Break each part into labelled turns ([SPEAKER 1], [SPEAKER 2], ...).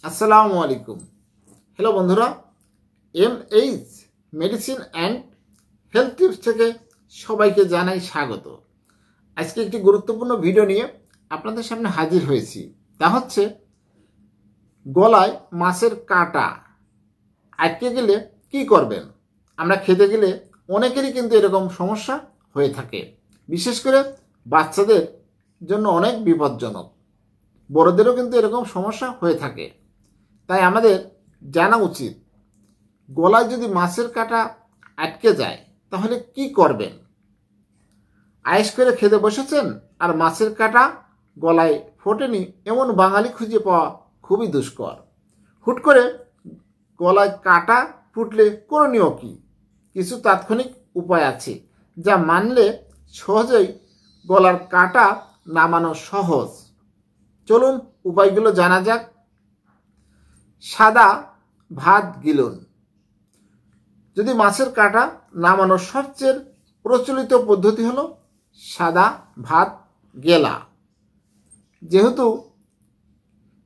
[SPEAKER 1] আসসালামু আলাইকুম। হ্যালো বন্ধুরা, MH medicine and health tips থেকে সবাইকে জানাই স্বাগত। আজকে একটি গুরুত্বপূর্ণ ভিডিও নিয়ে আপনাদের সামনে হাজির হয়েছি। তা হচ্ছে গলায় মাছের কাঁটা আটকে গেলে কি করবেন। আমরা খেতে গেলে অনেকেরই কিন্তু এরকম সমস্যা হয়ে থাকে, বিশেষ করে বাচ্চাদের জন্য অনেক বিপজ্জনক, বড়দেরও কিন্তু এরকম সমস্যা হয়ে থাকে। তাই আমাদের জানা উচিত গলায় যদি মাছের কাঁটা আটকে যায় তাহলে কি করবেন। আয়েশ করে খেতে বসেছেন আর মাছের কাঁটা গলায় ফোটেনি, এমন বাঙালি খুঁজে পাওয়া খুবই দুষ্কর। হুট করে গলায় কাঁটা ফুটলে করণীয় কি? কিছু তাৎক্ষণিক উপায় আছে যা মানলে সহজেই গলার কাঁটা নামানো সহজ। চলুন উপায়গুলো জানা যাক। সাদা ভাত গিলুন। যদি মাছের কাঁটা নামানোর সবচেয়ে প্রচলিত পদ্ধতি হলো সাদা ভাত গেলা। যেহেতু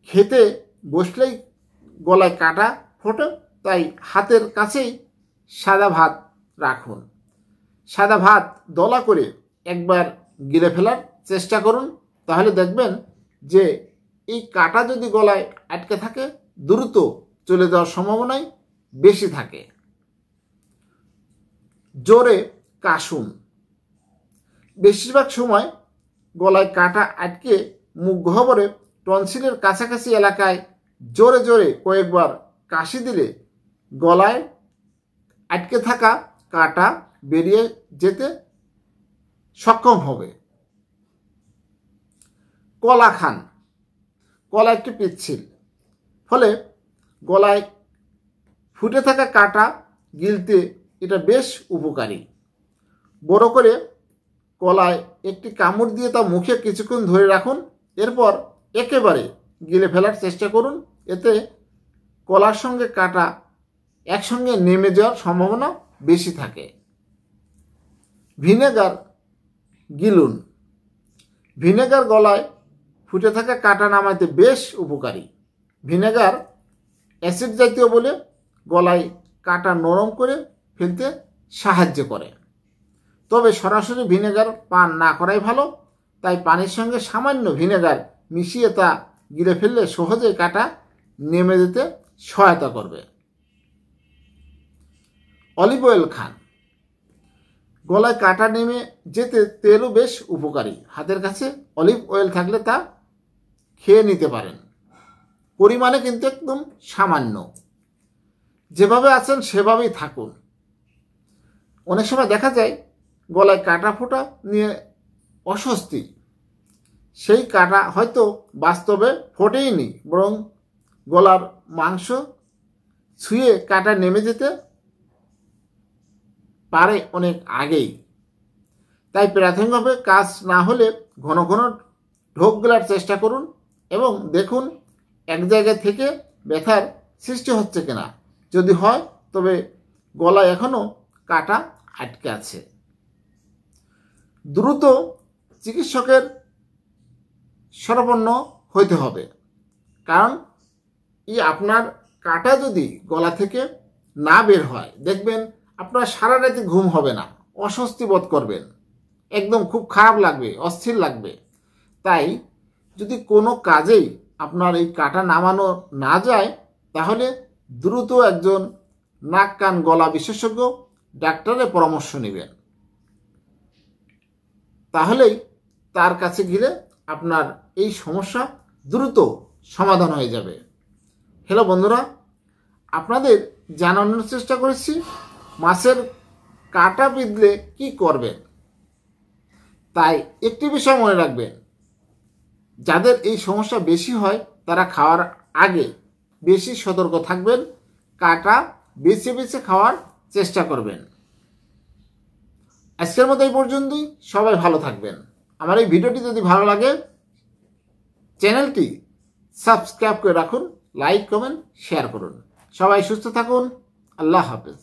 [SPEAKER 1] খেতে বসলেই গলায় কাঁটা ফোটে, তাই হাতের কাছেই সাদা ভাত রাখুন। সাদা ভাত দলা করে একবার গিলে ফেলার চেষ্টা করুন, তাহলে দেখবেন যে এই কাঁটা যদি গলায় আটকে থাকে দ্রুত চলে যাওয়ার সম্ভাবনাই বেশি থাকে। জোরে কাশুন। বেশিরভাগ সময় গলায় কাঁটা আটকে মুখ গহ্বরে টনসিলের কাছাকাছি এলাকায় জোরে জোরে কয়েকবার কাশি দিলে গলায় আটকে থাকা কাঁটা বেরিয়ে যেতে সক্ষম হবে। কলা খান। কলা একটি পিচ্ছিল, ফলে গলায় ফুটে থাকা কাঁটা গিলতে এটা বেশ উপকারী। বড় করে কলায় একটি কামড় দিয়ে তা মুখে কিছুক্ষণ ধরে রাখুন, এরপর একেবারে গিলে ফেলার চেষ্টা করুন। এতে কলার সঙ্গে কাঁটা একসঙ্গে নেমে যাওয়ার সম্ভাবনা বেশি থাকে। ভিনেগার গিলুন। ভিনেগার গলায় ফুটে থাকা কাঁটা নামাতে বেশ উপকারী। ভিনেগার অ্যাসিড জাতীয় বলে গলায় কাঁটা নরম করে ফেলতে সাহায্য করে। তবে সরাসরি ভিনেগার পান না করাই ভালো, তাই পানির সঙ্গে সামান্য ভিনেগার মিশিয়ে তা গিলে ফেললে সহজেই কাঁটা নেমে যেতে সহায়তা করবে। অলিভ অয়েল খান। গলায় কাঁটা নেমে যেতে তেলও বেশ উপকারী। হাতের কাছে অলিভ অয়েল থাকলে তা খেয়ে নিতে পারেন। পরিমাণে কিন্তু একদম সামান্য। যেভাবে আছেন সেভাবেই থাকুন। অনেক সময় দেখা যায় গলায় কাঁটা ফোটা নিয়ে অস্বস্তি, সেই কাঁটা হয়তো বাস্তবে ফোটেইনি, বরং গলার মাংস ছুঁয়ে কাঁটা নেমে যেতে পারে অনেক আগেই। তাই প্রাথমিকভাবে কাজ না হলে ঘন ঘন ঢোক গেলার চেষ্টা করুন এবং দেখুন এক জায়গা থেকে ব্যথার সৃষ্টি হচ্ছে কিনা। যদি হয় তবে গলায় এখনো কাঁটা আটকে আছে। দ্রুত চিকিৎসকের শরণাপন্ন হইতে হবে, কারণ এই আপনার কাঁটা যদি গলা থেকে না বের হয় দেখবেন আপনার সারা রাতে ঘুম হবে না, অস্বস্তি বোধ করবেন, একদম খুব খারাপ লাগবে, অস্থির লাগবে। তাই যদি কোনো কাজেই আপনার এই কাঁটা নামানো না যায় তাহলে দ্রুত একজন নাক কান গলা বিশেষজ্ঞ ডাক্তারের পরামর্শ নেবেন, তাহলেই তার কাছে গেলে আপনার এই সমস্যা দ্রুত সমাধান হয়ে যাবে। হ্যালো বন্ধুরা, আপনাদের জানানোর চেষ্টা করেছি মাছের কাঁটা বিঁধলে কি করবেন। তাই একটি বিষয় মনে রাখবেন, যাদের এই সমস্যা বেশি হয় তারা খাওয়ার আগে বেশি সতর্ক থাকবেন, কাঁটা বেছে বেছে খাওয়ার চেষ্টা করবেন। আজকের মতো এই পর্যন্তই। সবাই ভালো থাকবেন। আমার এই ভিডিওটি যদি ভালো লাগে চ্যানেলটি সাবস্ক্রাইব করে রাখুন, লাইক কমেন্ট শেয়ার করুন। সবাই সুস্থ থাকুন। আল্লাহ হাফেজ।